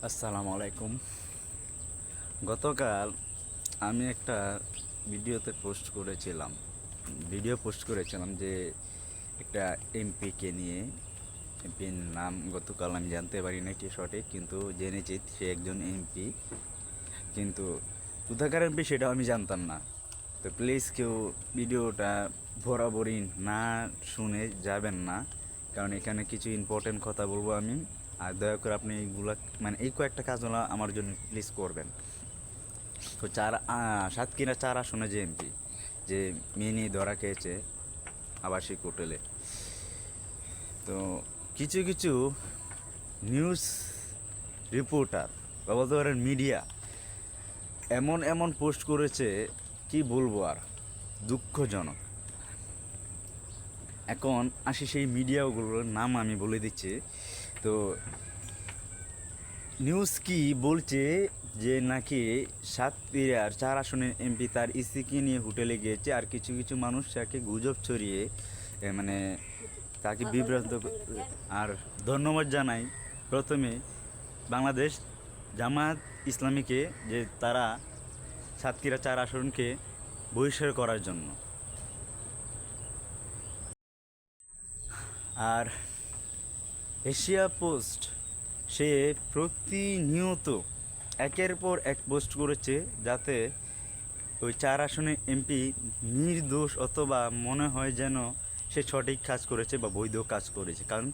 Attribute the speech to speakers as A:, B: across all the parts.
A: আসসালামু আলাইকুম। গতকাল আমি একটা ভিডিও পোস্ট করেছিলাম যে একটা এমপিকে নিয়ে। এমপির নাম গতকাল আমি জানতে পারি না কি সঠিক, কিন্তু জেনেছি সে একজন এমপি, কিন্তু কোথাকার এমপি সেটাও আমি জানতাম না। তো প্লিজ কেউ ভিডিওটা বরাবরই না শুনে যাবেন না, কারণ এখানে কিছু ইম্পর্টেন্ট কথা বলবো আমি। আর দয়া করে আপনি এইগুলা মানে এই কয়েকটা কাজগুলো আমার জন্য প্লিজ করবেন। তো সাতক্ষীরা 4 আসনে যে এমপি, যে মেয়ে নিয়ে ধরা খেয়েছে আবাসিক হোটেলে, তো কিছু কিছু নিউজ রিপোর্টার বা বলতে পারেন মিডিয়া এমন এমন পোস্ট করেছে, কি বলবো আর, দুঃখজনক। এখন আসি সেই মিডিয়াগুলোর নাম আমি বলে দিচ্ছি। তো নিউজ কি বলছে যে নাকি সাতক্ষীরার 4 আসনের এমপি তার স্ত্রীকে নিয়ে হোটেলে গিয়েছে, আর কিছু কিছু মানুষ তাকে গুজব ছড়িয়ে মানে তাকে বিভ্রান্ত আর ধন্যবাদ জানাই প্রথমে বাংলাদেশ জামায়াত ইসলামীকে, যে তারা সাতক্ষীরা 4 আসনকে বহিষ্কার করার জন্য। আর এশিয়া পোস্ট সে প্রতিনিয়ত একের পর এক পোস্ট করেছে, যাতে ওই 4 আসনে এমপি নির্দোষ অথবা মনে হয় যেন সে সঠিক কাজ করেছে বা বৈধ কাজ করেছে, কারণ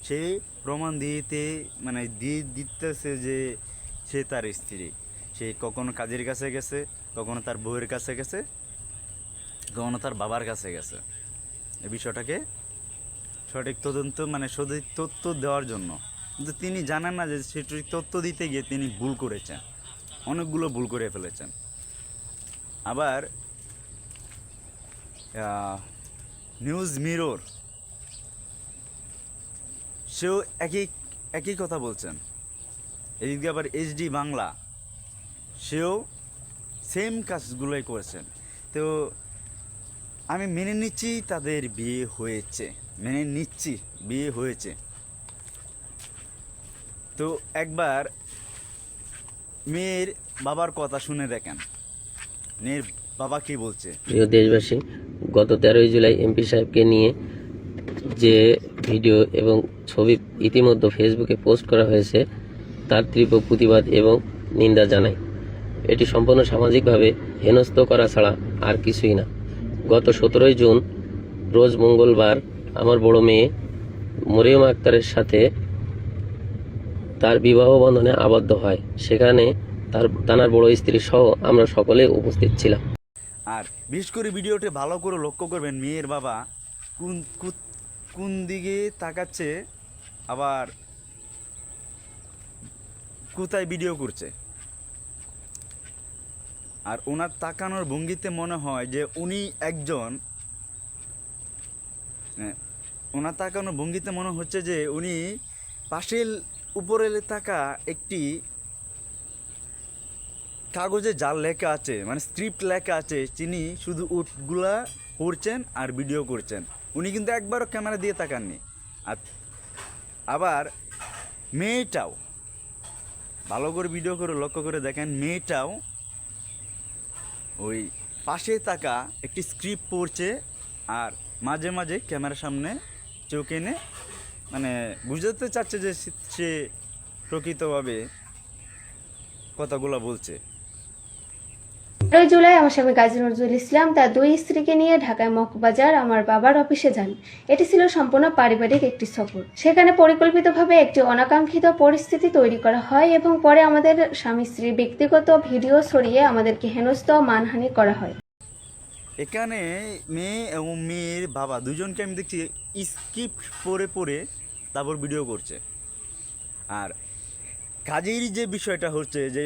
A: সে প্রমাণ দিয়ে দিতেছে যে সে তার স্ত্রী। সে কখনো কাজের কাছে গেছে, কখনো তার বউয়ের কাছে গেছে, কখনো তার বাবার কাছে গেছে এই বিষয়টাকে সঠিক তদন্ত সঠিক তথ্য দেওয়ার জন্য। কিন্তু তিনি জানেন না যে সঠিক তথ্য দিতে গিয়ে তিনি ভুল করেছেন, অনেকগুলো ভুল করে ফেলেছেন। আবার নিউজ মিরর সেও একই একই কথা বলছেন। এদিকে আবার এইচডি বাংলা সেও সেম কাজগুলোই করেছেন। তো আমি মেনে নিচ্ছি তাদের বিয়ে হয়েছে। তো একবার মেয়ের বাবার কথা শুনে দেখেন, মেয়ের বাবা কি বলছে।
B: প্রিয় দেশবাসী, গত 13ই জুলাই এমপি সাহেবকে নিয়ে যে ভিডিও এবং ছবি ইতিমধ্যে ফেসবুকে পোস্ট করা হয়েছে, তার তীব্র প্রতিবাদ এবং নিন্দা জানাই। এটি সম্পূর্ণ সামাজিকভাবে হেনস্থ করা ছাড়া আর কিছুই না। গত 17ই জুন রোজ মঙ্গলবার আমার বড় মেয়ে মরিয়ম আক্তারের সাথে তার বিবাহ বন্ধনে আবদ্ধ হয়। সেখানে তার বড় স্ত্রী সহ আমরা সকলে উপস্থিত ছিলাম।
A: আর বিশেষ করে ভিডিওটি ভালো করে লক্ষ্য করবেন, মেয়ের বাবা কোন কোন দিকে তাকাচ্ছে, আবার কোথায় ভিডিও করছে। আর ওনার তাকানোর ভঙ্গিতে মনে হয় যে উনি একজন, ওনার তাকানোর ভঙ্গিতে মনে হচ্ছে যে উনি পাশের উপরে থাকা একটি কাগজে যার লেখা আছে, স্ক্রিপ্ট লেখা আছে, তিনি শুধু উটগুলা পড়ছেন আর ভিডিও করছেন। উনি কিন্তু একবারও ক্যামেরা দিয়ে তাকাননি। আর আবার মেয়েটাও ভালো করে ভিডিও করে লক্ষ্য করে দেখেন, মেয়েটাও ওই পাশে থাকা একটি স্ক্রিপ্ট পড়ছে আর মাঝে মাঝে ক্যামেরার সামনে চোখ এনে বুঝাতে চাচ্ছে যে সে প্রকৃতভাবে কথাগুলো বলছে।
C: 13 জুলাই আমার স্বামী গাজী নজরুল ইসলাম তার 2 স্ত্রীকে নিয়ে ঢাকায় মগবাজার আমার বাবার অফিসে যান। এটি ছিল সম্পূর্ণ পারিবারিক একটি সফর। সেখানে পরিকল্পিতভাবে একটি অনাকাঙ্ক্ষিত পরিস্থিতি তৈরি করা হয় এবং পরে আমাদের স্বামী স্ত্রীর ব্যক্তিগত ভিডিও ছড়িয়ে আমাদেরকে হেনস্থ মানহানি করা হয়।
A: এখানে মেয়ে এবং মেয়ের বাবা দুজনকে আমি দেখছি স্ক্রিপ্ট পড়ে পড়ে তারপর ভিডিও করছে। আর কাজের যে বিষয়টা হচ্ছে যে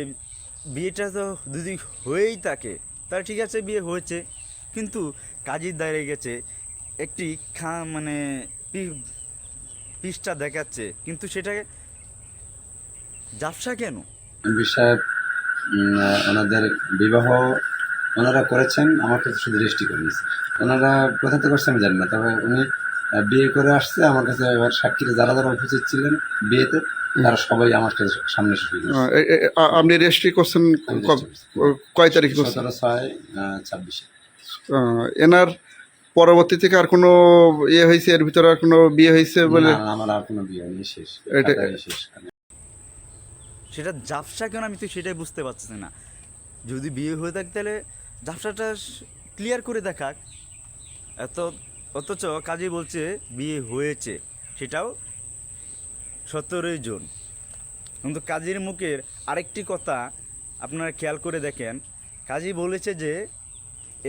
A: বিয়েটা তো যদি হয়েই থাকে তাহলে ঠিক আছে, বিয়ে হয়েছে, কিন্তু কাজের দাঁড়িয়ে গেছে একটি পৃষ্ঠা দেখাচ্ছে, কিন্তু সেটাকে ঝাপসা কেন?
D: এমপি সাহেব ওনাদের বিবাহ ওনারা করেছেন, আমার কাছে শুধু রেজিস্ট্রি করে নিয়েছে। ওনারা কোথা থেকে করছে আমি জানি না, তবে উনি বিয়ে করে আসছে আমার কাছে। এবার সাক্ষীরা যারা যারা উপস্থিত ছিলেন বিয়েতে তারা সবাই আমার কাছে সামনে এসে শুরু
E: আপনি রেজিস্ট্রি করছেন কয় তারিখ করছেন?
D: 17/6/26।
E: এনার পরবর্তী থেকে আর কোনো ইয়ে হয়েছে, এর ভিতরে আর কোনো বিয়ে হয়েছে বলে?
D: না, আমার আর কোনো বিয়ে হয়নি, শেষ।
E: এটা-
D: খাতায় শেষ।
A: সেটা ঝাপসা কেন আমি তো সেটাই বুঝতে পারছি না। যদি বিয়ে হয়ে থাকে তাহলে ঝাপসাটা ক্লিয়ার করে দেখাক। অথচ কাজী বলছে বিয়ে হয়েছে, সেটাও 17 জুন। কিন্তু কাজীর মুখের আরেকটি কথা আপনারা খেয়াল করে দেখেন, কাজী বলেছে যে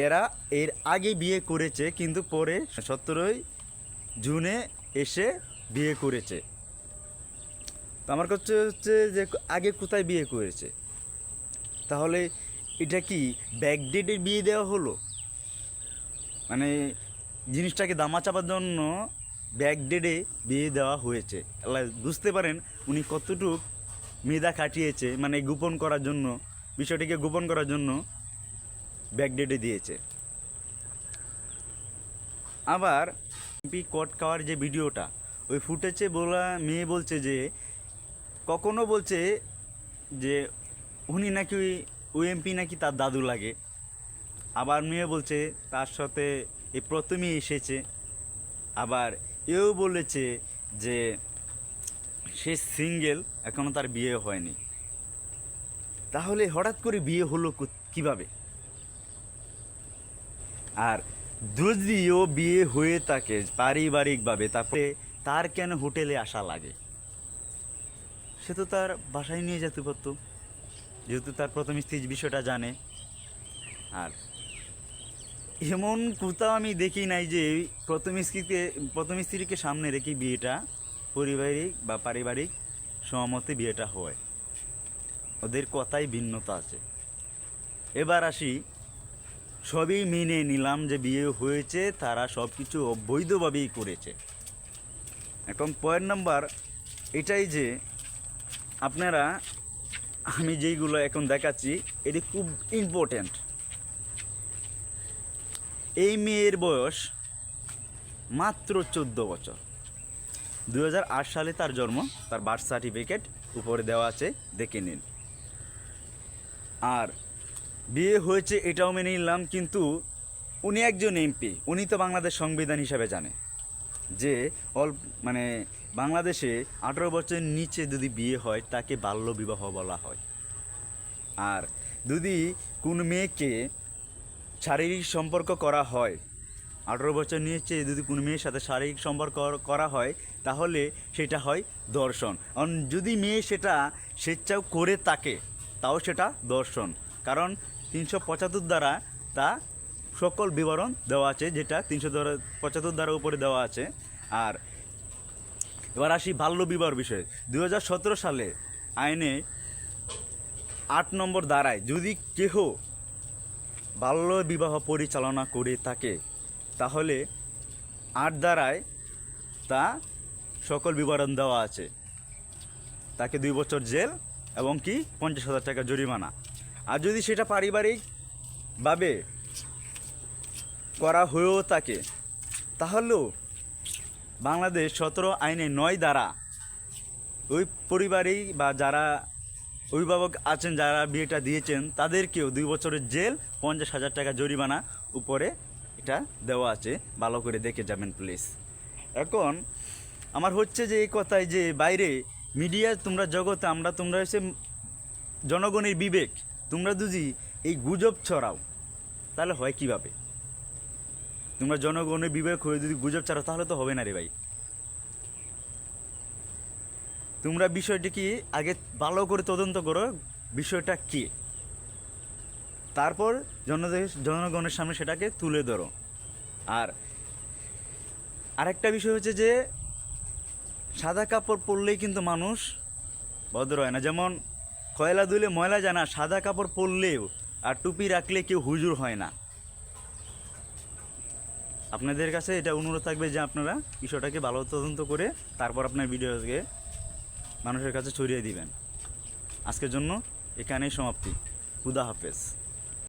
A: এরা এর আগে বিয়ে করেছে কিন্তু পরে 17 জুনে এসে বিয়ে করেছে। তো আমার কাছে হচ্ছে যে আগে কোথায় বিয়ে করেছে, তাহলে এটা কি ব্যাকডেটের বিয়ে দেওয়া হলো? মানে জিনিসটাকে দামা চাপার জন্য ব্যাকডেটে বিয়ে দেওয়া হয়েছে। আল্লাহ বুঝতে পারেন উনি কতটুকু মেধা খাটিয়েছে, মানে গোপন করার জন্য, বিষয়টিকে গোপন করার জন্য ব্যাকডেটে দিয়েছে। আবার এমপি কোর্ট খাওয়ার যে ভিডিওটা, ওই ফুটেজে মেয়ে বলছে যে কখনো বলছে যে উনি নাকি ওই এমপি নাকি তার দাদু লাগে, আবার মেয়ে বলছে তার সাথে এই প্রথমেই এসেছে, আবার এও বলেছে যে সে সিঙ্গেল, এখনও তার বিয়ে হয়নি। তাহলে হঠাৎ করে বিয়ে হলো কিভাবে? আর যদিও বিয়ে হয়ে থাকে পারিবারিকভাবে, তারপরে তার কেন হোটেলে আসা লাগে? সে তো তার বাসায় নিয়ে যেতে পারতো, যেহেতু তার প্রথম স্ত্রী বিষয়টা জানে। আর এমন কোথাও আমি দেখি নাই যে প্রথম স্ত্রীকে সামনে রেখে বিয়েটা পারিবারিক সহমতে বিয়েটা হয়। ওদের কথাই ভিন্নতা আছে। এবার আসি, সবই মেনে নিলাম যে বিয়ে হয়েছে, তারা সব কিছু অবৈধভাবেই করেছে। এখন পয়েন্ট নাম্বার এটাই যে আপনারা, আমি যেইগুলো এখন দেখাচ্ছি এটি খুব ইম্পর্ট্যান্ট। এই মেয়ের বয়স মাত্র 14 বছর। 2008 সালে তার জন্ম, তার বার্থ সার্টিফিকেট উপরে দেওয়া আছে, দেখে নিন। আর বিয়ে হয়েছে এটাও মেনে নিলাম, কিন্তু উনি একজন এমপি, উনি তো বাংলাদেশ সংবিধান হিসাবে জানে যে মানে বাংলাদেশে 18 বছরের নিচে যদি বিয়ে হয় তাকে বাল্যবিবাহ বলা হয়। আর যদি কোনো মেয়েকে শারীরিক সম্পর্ক করা হয়, 18 বছর নিচে যদি কোনো মেয়ের সাথে শারীরিক সম্পর্ক করা হয় তাহলে সেটা হয় ধর্ষণ। যদি মেয়ে সেটা স্বেচ্ছাও করে থাকে তাও সেটা ধর্ষণ, কারণ 375 দ্বারা তা সকল বিবরণ দেওয়া আছে, যেটা 375 দ্বারা উপরে দেওয়া আছে। আর এবার আসি বাল্যবিবাহ বিষয়ে। 2017 সালে আইনে 8 নম্বর ধারায় যদি কেহ বাল্যবিবাহ পরিচালনা করে থাকে তাহলে 8 ধারায় তা সকল বিবরণ দেওয়া আছে, তাকে 2 বছর জেল এবং কি 50,000 টাকা জরিমানা। আর যদি সেটা পারিবারিকভাবে করা হয়েও থাকে তাহলেও বাংলাদেশ 17 আইনে 9 ধারা ওই পরিবারেই বা যারা অভিভাবক আছেন, যারা বিয়েটা দিয়েছেন তাদেরকেও 2 বছরের জেল, 50,000 টাকা জরিমানা উপরে এটা দেওয়া আছে। ভালো করে দেখে যাবেন প্লিজ। এখন আমার হচ্ছে যে এই কথাই যে বাইরে মিডিয়া তোমরা জগতে তোমরা হচ্ছে জনগণের বিবেক, তোমরা যদি এই গুজব ছড়াও তাহলে হয় কিভাবে? তোমরা জনগণের বিবেক হয়ে যদি গুজব ছড়াও তাহলে তো হবে না রে ভাই। তোমরা বিষয়টি কি আগে ভালো করে তদন্ত করো, বিষয়টা কি, তারপর জনগণের সামনে সেটাকে তুলে ধরো। আর আরেকটা বিষয় হচ্ছে যে সাদা কাপড় পরলেই কিন্তু মানুষ ভদ্র হয় না। যেমন কয়লা ধুলে ময়লা যায় না, সাদা কাপড় পরলেও আর টুপি রাখলে কেউ হুজুর হয় না। আপনাদের কাছে এটা অনুরোধ থাকবে যে আপনারা বিষয়টাকে ভালো তদন্ত করে তারপর আপনার ভিডিওকে মানুষের কাছে ছড়িয়ে দিবেন। আজকের জন্য এখানেই সমাপ্তি। খুদা হাফেজ।